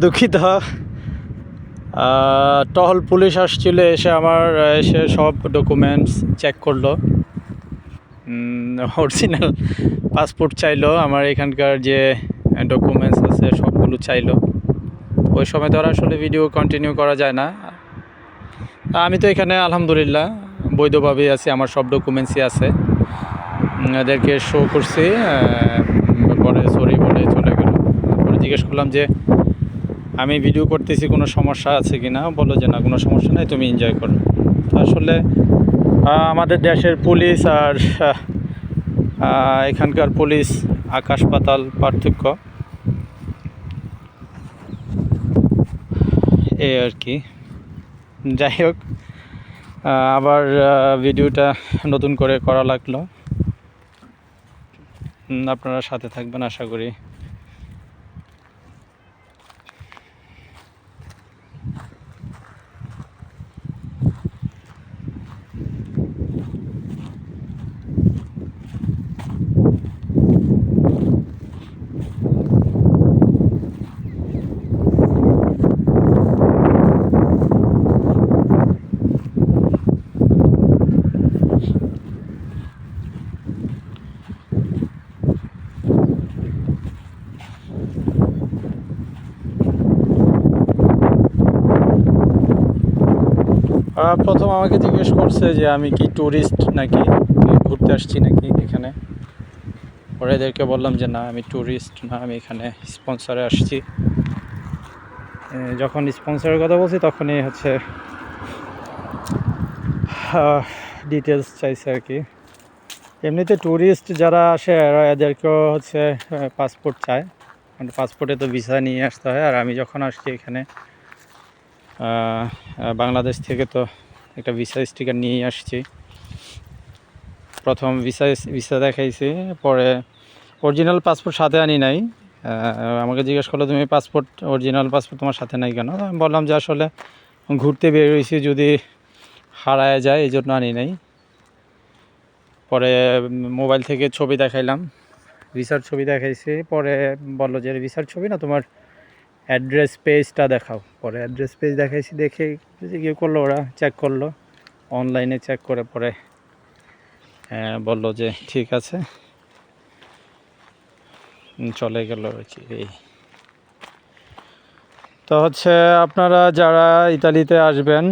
দুঃখিত। টহল পুলিশ আসছিল, এসে সব ডকুমেন্টস চেক করলো। অরিজিনাল পাসপোর্ট চাইলো, আমার এখানকার যে ডকুমেন্টস আছে সবগুলো চাইলো। ওই সময় তো আর আসলে ভিডিও কন্টিনিউ করা যায় না। আমি তো এখানে আলহামদুলিল্লাহ বৈধভাবেই আছি, আমার সব ডকুমেন্টসই আছে। এদেরকে শো করছি, পরে সরি বলে চলে গেল। পরে জিজ্ঞেস করলাম যে আমি ভিডিও করতেছি, কোনো সমস্যা আছে কি না। বললো যে না, কোনো সমস্যা নেই, তুমি এনজয় করো। তো আসলে আমাদের দেশের পুলিশ আর এখানকার পুলিশ আকাশ পাতাল পার্থক্য, এই আর কি। যাই হোক, আবার ভিডিওটা নতুন করে করা লাগলো। আপনারা সাথে থাকবেন আশা করি। প্রথম আমাকে জিজ্ঞেস করছে যে আমি কি ট্যুরিস্ট নাকি ঘুরতে আসছি নাকি এখানে। পরে এদেরকে বললাম যে না, আমি ট্যুরিস্ট না, আমি এখানে স্পন্সরে আসছি। যখন স্পন্সরের কথা বলছি তখনই হচ্ছে ডিটেলস চাইছে আর কি। এমনিতে ট্যুরিস্ট যারা আসে এদেরকেও হচ্ছে পাসপোর্ট চায়, মানে পাসপোর্টে তো ভিসা নিয়ে আসতে হয়। আর আমি যখন আসছি এখানে বাংলাদেশ থেকে, তো একটা ভিসা স্টিকার নিয়েই আসছি। প্রথম ভিসা দেখাইছি, পরে অরিজিনাল পাসপোর্ট সাথে আনি নাই। আমাকে জিজ্ঞেস করলো তুমি অরিজিনাল পাসপোর্ট তোমার সাথে নাই কেন। আমি বললাম যে আসলে ঘুরতে বের হয়েছি, যদি হারায় যায় এই জন্য আনি নাই। পরে মোবাইল থেকে ছবি দেখাইলাম, ভিসার ছবি দেখাইছি। পরে বললো যে ভিসার ছবি না, তোমার অ্যাড্রেস পেজটা দেখাও। পরে অ্যাড্রেস পেজ দেখাইছি, দেখে কী করলো, ওরা চেক করলো, অনলাইনে চেক করে পরে বললো যে ঠিক আছে, চলে গেল আর কি। এই তো হচ্ছে আপনারা যারা ইতালিতে আসবেন,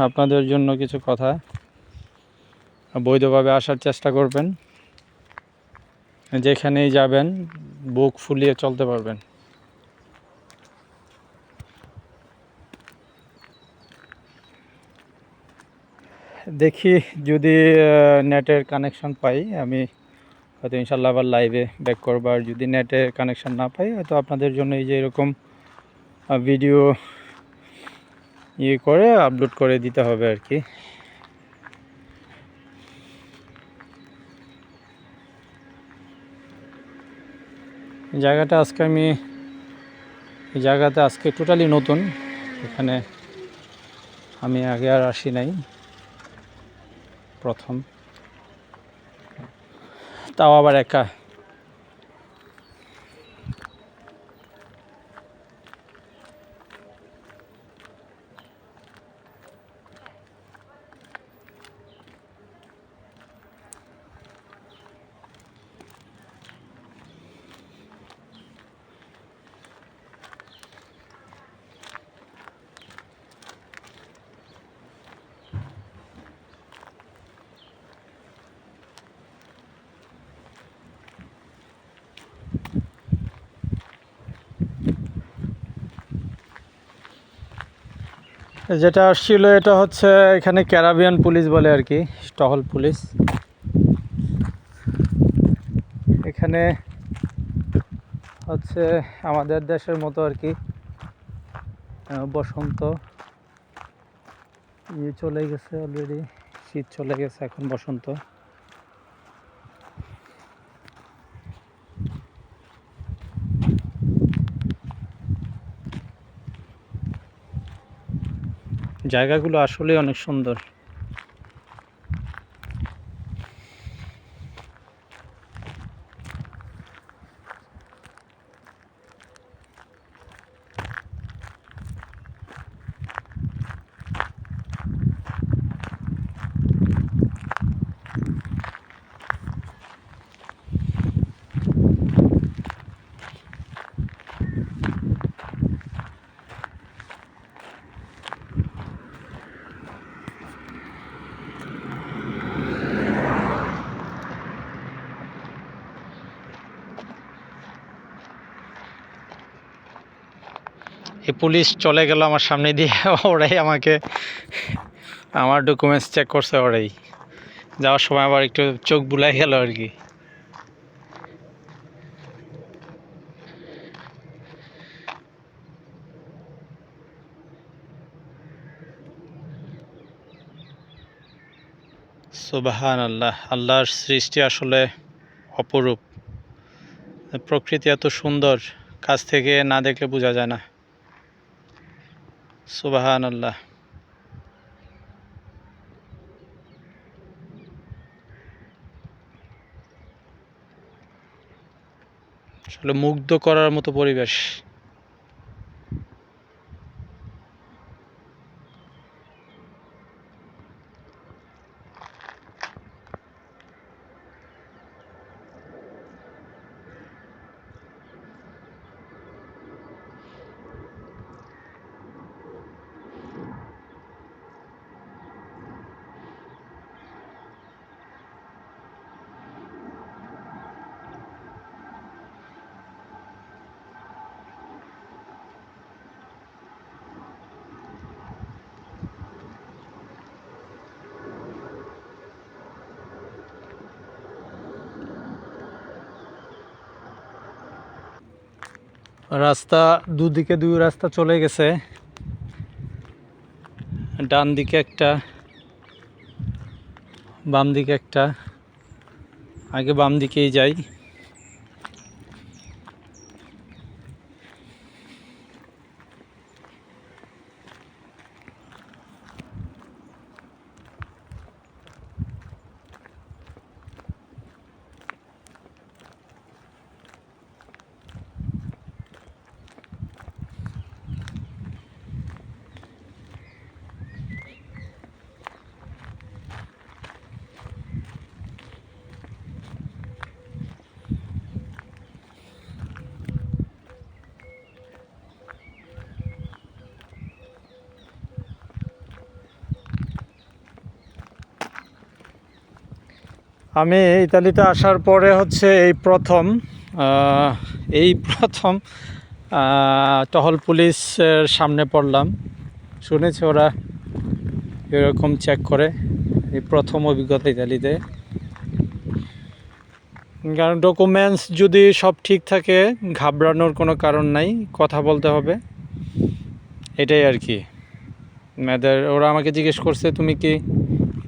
আপনাদের জন্য কিছু কথা, বৈধভাবে আসার চেষ্টা করবেন। যেখানেই যাবেন বুক ফুলিয়ে চলতে পারবেন। দেখি যদি নেটের কানেকশন পাই, আমি হয়তো ইনশাল্লাহ আবার লাইভে ব্যাক করবো। আর যদি নেটের কানেকশন না পাই, হয়তো আপনাদের জন্য এই যে এরকম ভিডিও করে আপলোড করে দিতে হবে আর কি। জায়গাটা আজকে টোটালি নতুন, এখানে আমি আগে আর আসি নাই, প্রথম, তাও আবার একা। যেটা আসছিল এটা হচ্ছে এখানে ক্যারাবিয়ান পুলিশ বলে আর কি, টহল পুলিশ। এখানে হচ্ছে আমাদের দেশের মতো আর কি, বসন্ত চলে গেছে অলরেডি, শীত চলে গেছে, এখন বসন্ত। জায়গাগুলো আসলে অনেক সুন্দর। এই পুলিশ চলে গেল আমার সামনে দিয়ে, ওরাই আমাকে আমার ডকুমেন্টস চেক করছে, ওরাই যাওয়ার সময় আবার একটু চোখ বুলাই গেল আর কি। সুবহানাল্লাহ, আল্লাহর সৃষ্টি আসলে অপরূপ। প্রকৃতি এত সুন্দর, কাছ থেকে না দেখলে বোঝা যায় না। সুবহানাল্লাহ। আসলে মুগ্ধ করার মতো পরিবেশ। রাস্তা দুদিকে দুই রাস্তা চলে গেছে, ডান দিকে একটা, বাম দিকে একটা। আগে বাম দিকেই যাই। আমি ইতালিতে আসার পরে হচ্ছে এই প্রথম টহল পুলিশের সামনে পড়লাম। শুনেছি ওরা এরকম চেক করে, এই প্রথম অভিজ্ঞতা ইতালিতে। কারণ ডকুমেন্টস যদি সব ঠিক থাকে, ঘাবড়ানোর কোনো কারণ নাই, কথা বলতে হবে, এটাই আর কি। ওরা আমাকে জিজ্ঞেস করছে তুমি কি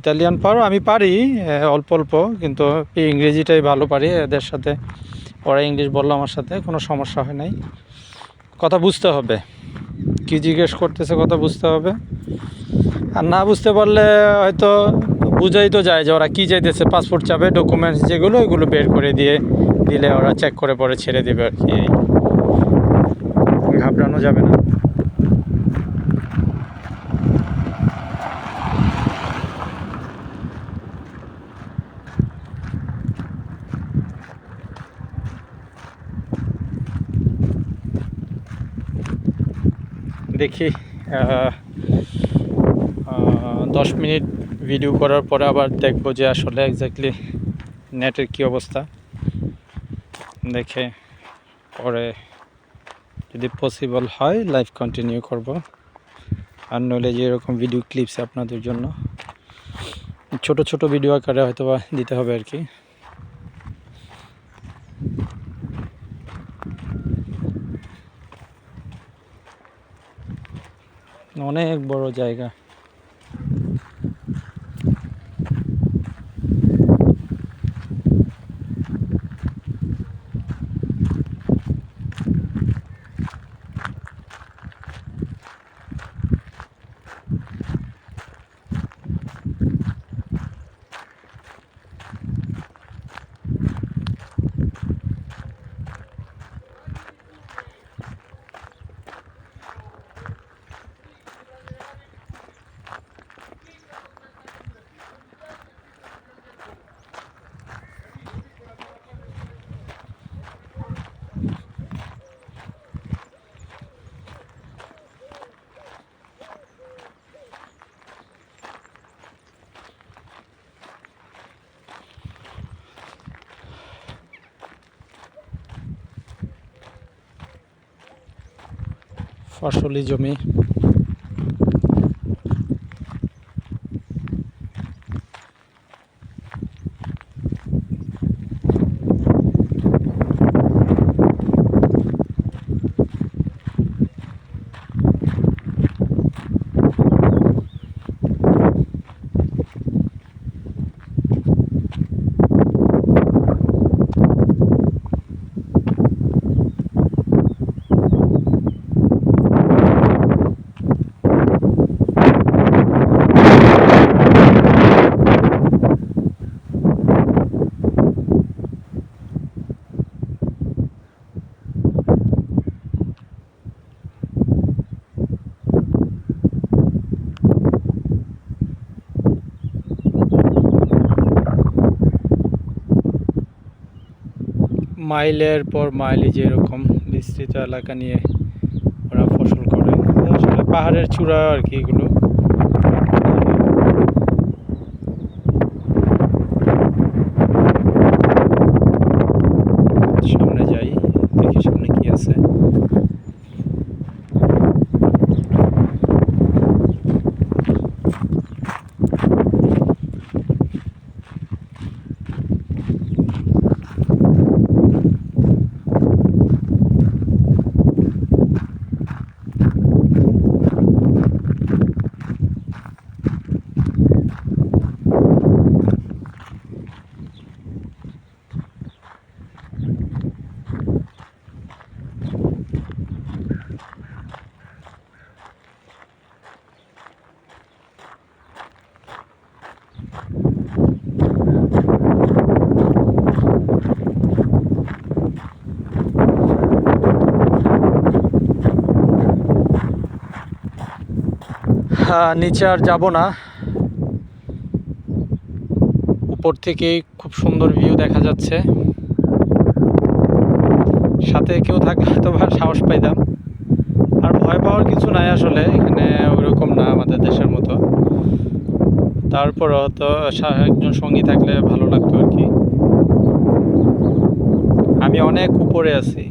ইতালিয়ান পারো? আমি পারি অল্প অল্প, কিন্তু ইংরেজিটাই ভালো পারি। এদের সাথে ওরা ইংলিশ বললো, আমার সাথে কোনো সমস্যা হয় নাই। কথা বুঝতে হবে, কি জিজ্ঞেস করতেছে কথা বুঝতে হবে। আর না বুঝতে পারলে হয়তো বুঝাই তো যায় যে ওরা কী চাইতেছে। পাসপোর্ট চাবে, ডকুমেন্টস যেগুলো ওইগুলো বের করে দিলে ওরা চেক করে পরে ছেড়ে দেবে আর কি। ঘাবড়ানো যাবে না। দেখি 10 মিনিট ভিডিও করার পরে আবার দেখবো যে আসলে এক্স্যাক্টলি নেটের কী অবস্থা, দেখে পরে যদি পসিবল হয় লাইভ কন্টিনিউ করব। আর নইলে যে এরকম ভিডিও ক্লিপস আপনাদের জন্য ছোট ছোট ভিডিও আকারে হয়তো বা দিতে হবে আর কি। অনেক বড় জায়গা। ফসলি জমি। মাইলের পর মাইলই যেরকম বিস্তৃত এলাকা নিয়ে ওরা ফসল করে, আসলে পাহাড়ের চূড়া আর কি এগুলো। সামনে যাই, দেখি সামনে কি আছে। নিচে আর যাব না, উপর থেকেই খুব সুন্দর ভিউ দেখা যাচ্ছে। সাথে কেউ থাকলে তো সাহস পাইতাম। আর ভয় পাওয়ার কিছু নাই, আসলে এখানে ওইরকম না আমাদের দেশের মতো। তারপরও তো একজন সঙ্গী থাকলে ভালো লাগতো আর কি। আমি অনেক উপরে আছি।